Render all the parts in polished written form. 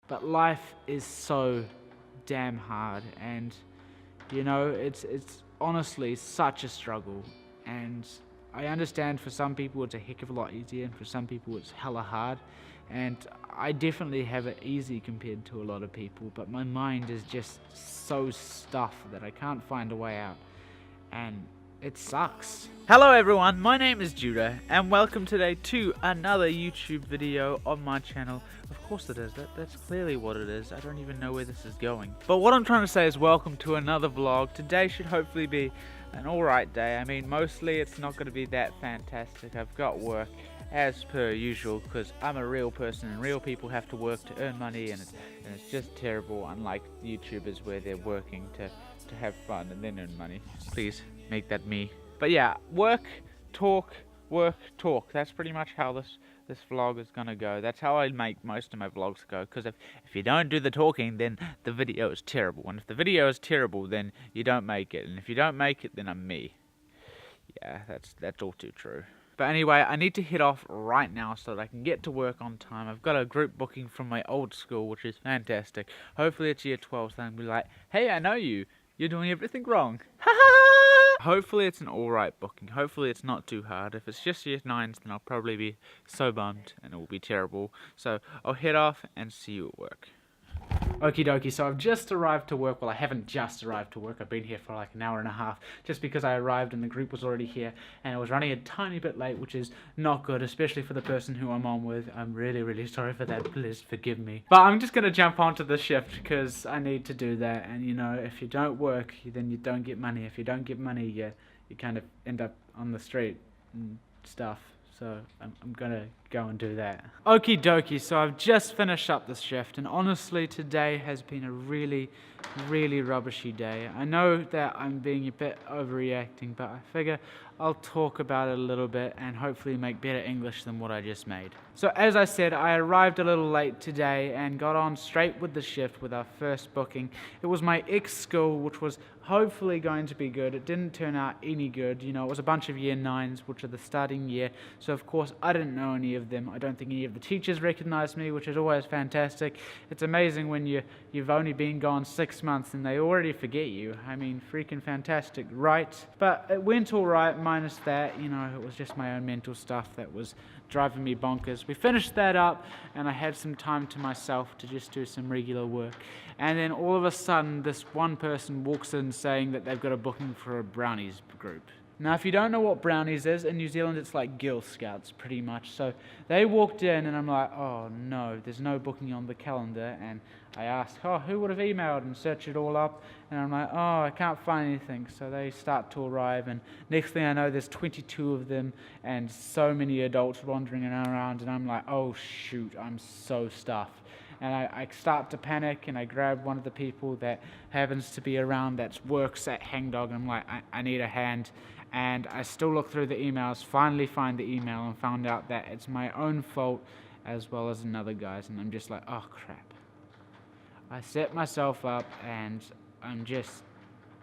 But life is so damn hard, and you know, it's honestly such a struggle. And I understand for some people it's a heck of a lot easier, and for some people it's hella hard. And I definitely have it easy compared to a lot of people, but my mind is just so stuffed that I can't find a way out. And it sucks. Hello everyone, my name is Judah, and welcome today to another YouTube video on my channel. Of course it is, that's clearly what it is. I don't even know where this is going. But what I'm trying to say is welcome to another vlog. Today should hopefully be an alright day. I mean, mostly it's not going to be that fantastic. I've got work as per usual because I'm a real person and real people have to work to earn money, and it's just terrible, unlike YouTubers where they're working to have fun and then earn money. Please make that me. But yeah, work, talk, that's pretty much how this vlog is gonna go. That's how I make most of my vlogs go, because if you don't do the talking, then the video is terrible, and if the video is terrible, then you don't make it, and if you don't make it, then I'm me. Yeah, that's all too true. But anyway, I need to head off right now so that I can get to work on time. I've got a group booking from my old school, which is fantastic. Hopefully it's year 12, so I can be like, hey, I know you. You're doing everything wrong. Hopefully it's an alright booking. Hopefully it's not too hard. If it's just year 9s, then I'll probably be so bummed and it will be terrible. So I'll head off and see you at work. Okie dokie, so I've just arrived to work. Well, I haven't just arrived to work. I've been here for like an hour and a half just because I arrived and the group was already here and I was running a tiny bit late, which is not good, especially for the person who I'm on with. I'm really sorry for that. Please forgive me. But I'm just going to jump onto the shift because I need to do that. And you know, if you don't work, then you don't get money. If you don't get money, you kind of end up on the street and stuff. So I'm gonna go and do that. Okie dokie, so I've just finished up this shift, and honestly today has been a really rubbishy day. I know that I'm being a bit overreacting, but I figure I'll talk about it a little bit and hopefully make better English than what I just made. So as I said, I arrived a little late today and got on straight with the shift with our first booking. It was my ex-school, which was hopefully going to be good. It didn't turn out any good. You know, it was a bunch of year 9s, which are the starting year. So of course I didn't know any of them. I don't think any of the teachers recognized me, which is always fantastic. It's amazing when you've only been gone 6 months and they already forget you. I mean, freaking fantastic, right? But it went all right, minus that. You know, it was just my own mental stuff that was driving me bonkers. We finished that up and I had some time to myself to just do some regular work. And then all of a sudden, this one person walks in saying that they've got a booking for a brownies group. Now, if you don't know what brownies is, in New Zealand it's like Girl Scouts pretty much. So they walked in and I'm like, oh no, there's no booking on the calendar. And I asked, oh, who would have emailed, and searched it all up. And I'm like, oh, I can't find anything. So they start to arrive, and next thing I know, there's 22 of them and so many adults wandering around. And I'm like, oh shoot, I'm so stuffed. And I start to panic, and I grab one of the people that happens to be around that works at Hangdog, and I'm like, I need a hand. And I still look through the emails, finally find the email, and found out that it's my own fault as well as another guy's, and I'm just like, oh crap. I set myself up, and I'm just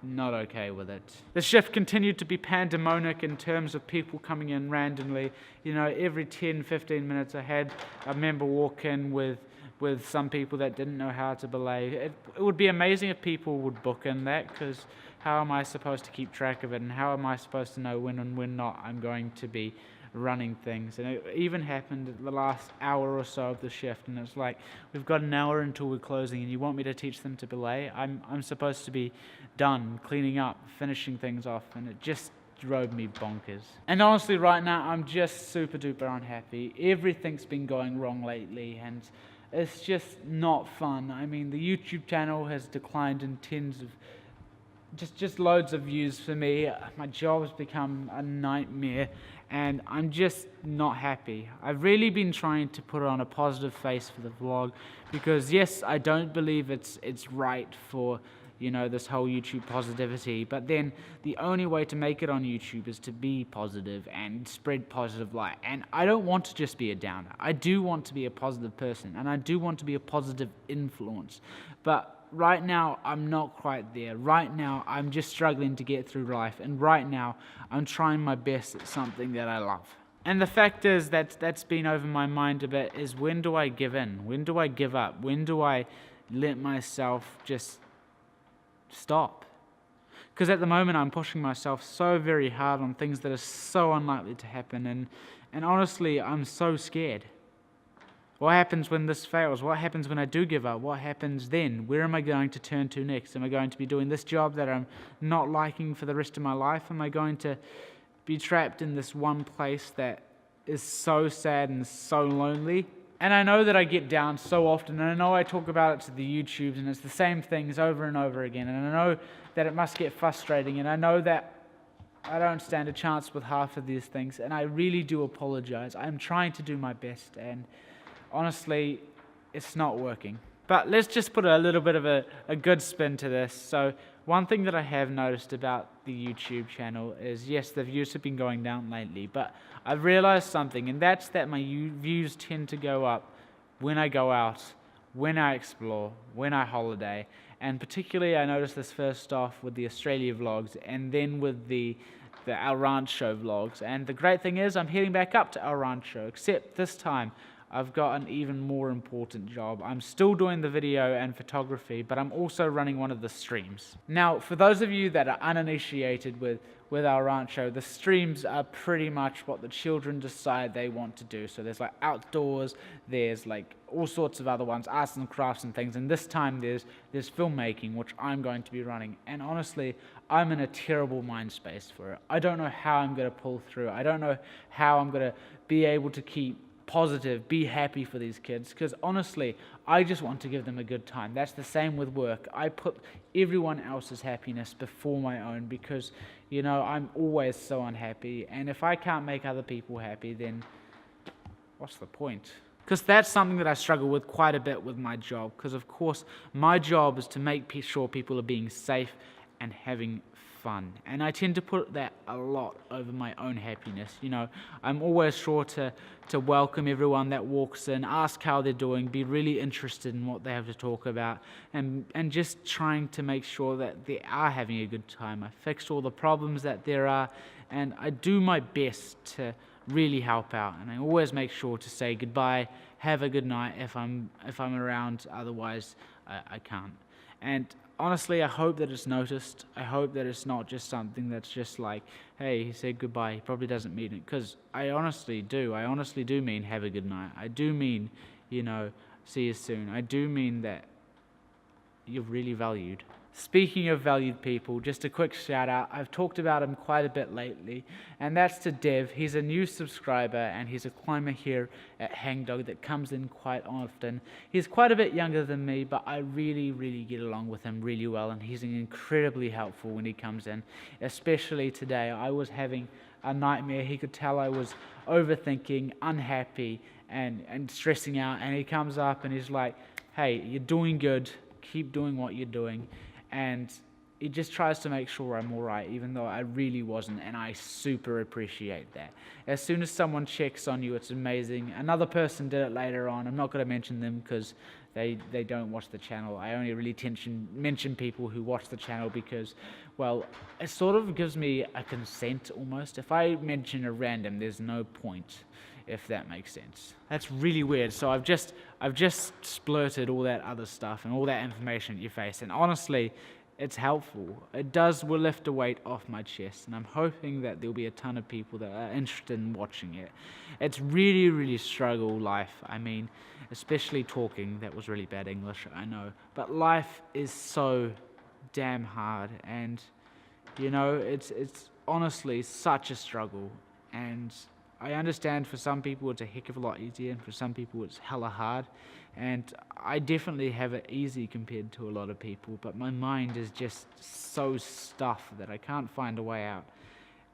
not okay with it. The shift continued to be pandemonic in terms of people coming in randomly. You know, every 10-15 minutes I had a member walk in with some people that didn't know how to belay. It would be amazing if people would book in that, because how am I supposed to keep track of it, and how am I supposed to know when and when not I'm going to be running things? And it even happened at the last hour or so of the shift, and it's like, we've got an hour until we're closing and you want me to teach them to belay? I'm supposed to be done cleaning up, finishing things off, and it just drove me bonkers. And honestly right now I'm just super duper unhappy. Everything's been going wrong lately and it's just not fun. I mean, the YouTube channel has declined in tens of, just loads of views for me. My job has become a nightmare and I'm just not happy. I've really been trying to put on a positive face for the vlog because yes, I don't believe it's right for, you know, this whole YouTube positivity, but then the only way to make it on YouTube is to be positive and spread positive light. And I don't want to just be a downer. I do want to be a positive person, and I do want to be a positive influence. But right now, I'm not quite there. Right now, I'm just struggling to get through life, and right now, I'm trying my best at something that I love. And the fact is that's been over my mind a bit is, when do I give in? When do I give up? When do I let myself just stop? Because at the moment I'm pushing myself so very hard on things that are so unlikely to happen, and honestly I'm so scared. What happens when this fails? What happens when I do give up? What happens then? Where am I going to turn to next? Am I going to be doing this job that I'm not liking for the rest of my life? Am I going to be trapped in this one place that is so sad and so lonely? And I know that I get down so often, and I know I talk about it to the YouTubes, and it's the same things over and over again, and I know that it must get frustrating, and I know that I don't stand a chance with half of these things, and I really do apologize. I'm trying to do my best, and honestly, it's not working. But let's just put a little bit of a good spin to this. So one thing that I have noticed about the YouTube channel is, yes, the views have been going down lately, but I've realized something, and that's that my views tend to go up when I go out, when I explore, when I holiday. And particularly I noticed this first off with the Australia vlogs, and then with the El Rancho vlogs. And the great thing is I'm heading back up to El Rancho, except this time I've got an even more important job. I'm still doing the video and photography, but I'm also running one of the streams. Now, for those of you that are uninitiated with El Rancho, the streams are pretty much what the children decide they want to do. So there's like outdoors, there's like all sorts of other ones, arts and crafts and things, and this time there's filmmaking, which I'm going to be running. And honestly, I'm in a terrible mind space for it. I don't know how I'm going to pull through. I don't know how I'm going to be able to keep positive, be happy for these kids, because honestly, I just want to give them a good time. That's the same with work. I put everyone else's happiness before my own, because, you know, I'm always so unhappy, and if I can't make other people happy, then what's the point? Because that's something that I struggle with quite a bit with my job, because of course my job is to make sure people are being safe and having fun, and I tend to put that a lot over my own happiness. You know, I'm always sure to welcome everyone that walks in, ask how they're doing, be really interested in what they have to talk about, and just trying to make sure that they are having a good time. I fix all the problems that there are, and I do my best to really help out, and I always make sure to say goodbye, have a good night if I'm around, otherwise I can't. And honestly, I hope that it's noticed. I hope that it's not just something that's just like, hey, he said goodbye, he probably doesn't mean it. Because I honestly do. I honestly do mean have a good night. I do mean, you know, see you soon. I do mean that you're really valued. Speaking of valued people, just a quick shout out. I've talked about him quite a bit lately, and that's to Dev. He's a new subscriber, and he's a climber here at Hangdog that comes in quite often. He's quite a bit younger than me, but I really, really get along with him really well, and he's incredibly helpful when he comes in. Especially today, I was having a nightmare. He could tell I was overthinking, unhappy, and stressing out, and he comes up and he's like, hey, you're doing good, keep doing what you're doing. And he just tries to make sure I'm all right, even though I really wasn't, and I super appreciate that. As soon as someone checks on you, it's amazing. Another person did it later on. I'm not going to mention them because they don't watch the channel. I only really mention people who watch the channel because, well, it sort of gives me a consent almost. If I mention a random, there's no point, if that makes sense. That's really weird. So I've just splurted all that other stuff and all that information at your face, and honestly, it's helpful. It does lift a weight off my chest, and I'm hoping that there'll be a ton of people that are interested in watching it. It's really, really struggle life. I mean, especially talking. That was really bad English, I know. But life is so damn hard, and you know, it's honestly such a struggle. And I understand for some people it's a heck of a lot easier, and for some people it's hella hard. And I definitely have it easy compared to a lot of people, but my mind is just so stuffed that I can't find a way out.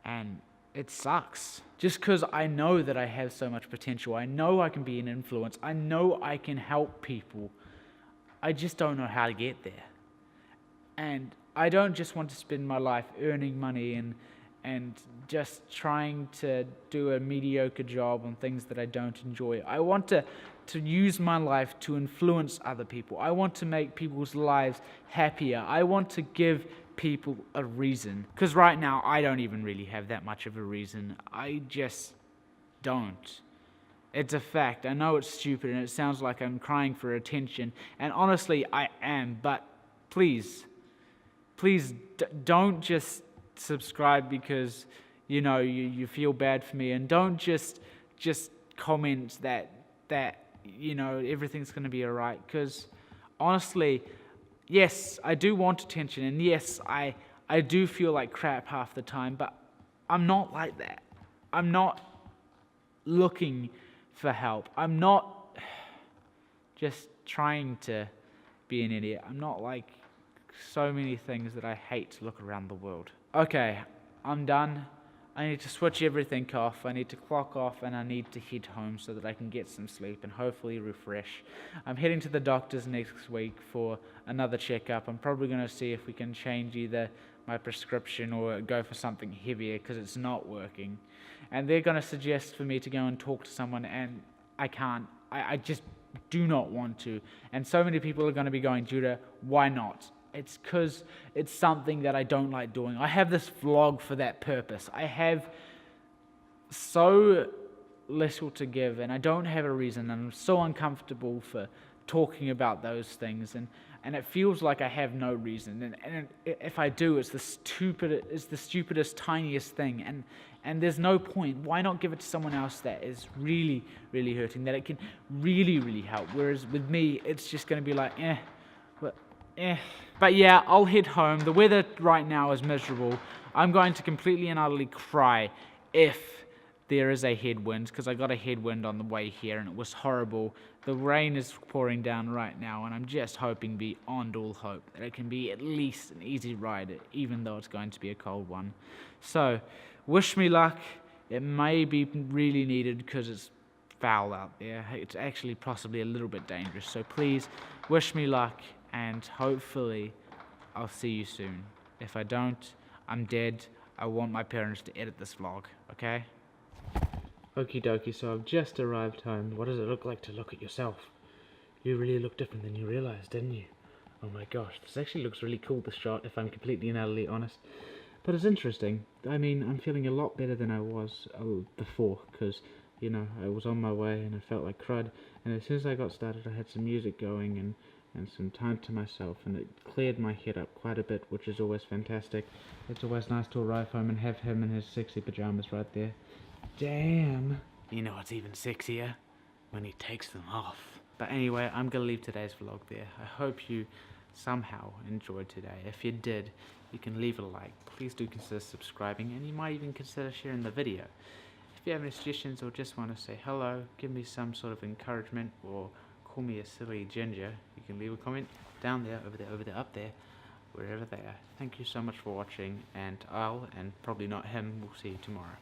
And it sucks. Just because I know that I have so much potential, I know I can be an influence, I know I can help people, I just don't know how to get there. And I don't just want to spend my life earning money and just trying to do a mediocre job on things that I don't enjoy. I want to use my life to influence other people. I want to make people's lives happier. I want to give people a reason. Because right now, I don't even really have that much of a reason. I just don't. It's a fact. I know it's stupid and it sounds like I'm crying for attention, and honestly I am, but please don't just subscribe because you feel bad for me, and don't just comment that everything's going to be alright, because honestly, yes, I do want attention, and yes, I do feel like crap half the time, but I'm not like that. I'm not looking for help. I'm not just trying to be an idiot. I'm not like so many things that I hate to look around the world. Okay, I'm done. I need to switch everything off. I need to clock off, and I need to head home so that I can get some sleep and hopefully refresh. I'm heading to the doctor's next week for another checkup. I'm probably going to see if we can change either my prescription or go for something heavier because it's not working. And they're going to suggest for me to go and talk to someone, and I can't. I just do not want to. And so many people are going to be going, Judah, why not? It's because it's something that I don't like doing. I have this vlog for that purpose. I have so little to give, and I don't have a reason, and I'm so uncomfortable for talking about those things, and it feels like I have no reason, and if I do, it's the stupidest, tiniest thing, and there's no point. Why not give it to someone else that is really, really hurting, that it can really, really help, whereas with me, it's just going to be like, But yeah, I'll head home. The weather right now is miserable. I'm going to completely and utterly cry if there is a headwind, because I got a headwind on the way here and it was horrible. The rain is pouring down right now, and I'm just hoping beyond all hope that it can be at least an easy ride, even though it's going to be a cold one. So, wish me luck. It may be really needed because it's foul out there. It's actually possibly a little bit dangerous. So please, wish me luck, and hopefully I'll see you soon. If I don't, I'm dead. I want my parents to edit this vlog, okay? Okie dokie, so I've just arrived home. What does it look like to look at yourself? You really look different than you realized, didn't you? Oh my gosh, this actually looks really cool, this shot, if I'm completely and utterly honest. But it's interesting. I mean, I'm feeling a lot better than I was before, because, I was on my way and I felt like crud. And as soon as I got started, I had some music going and some time to myself, and it cleared my head up quite a bit, which is always fantastic. It's always nice to arrive home and have him in his sexy pajamas right there. Damn. You know what's even sexier? When he takes them off. But anyway, I'm gonna leave today's vlog there. I hope you somehow enjoyed today. If you did, you can leave a like. Please do consider subscribing, and you might even consider sharing the video. If you have any suggestions or just want to say hello, give me some sort of encouragement, or call me a silly ginger, you can leave a comment down there, over there, up there, wherever they are. Thank you so much for watching, and and probably not him, will see you tomorrow.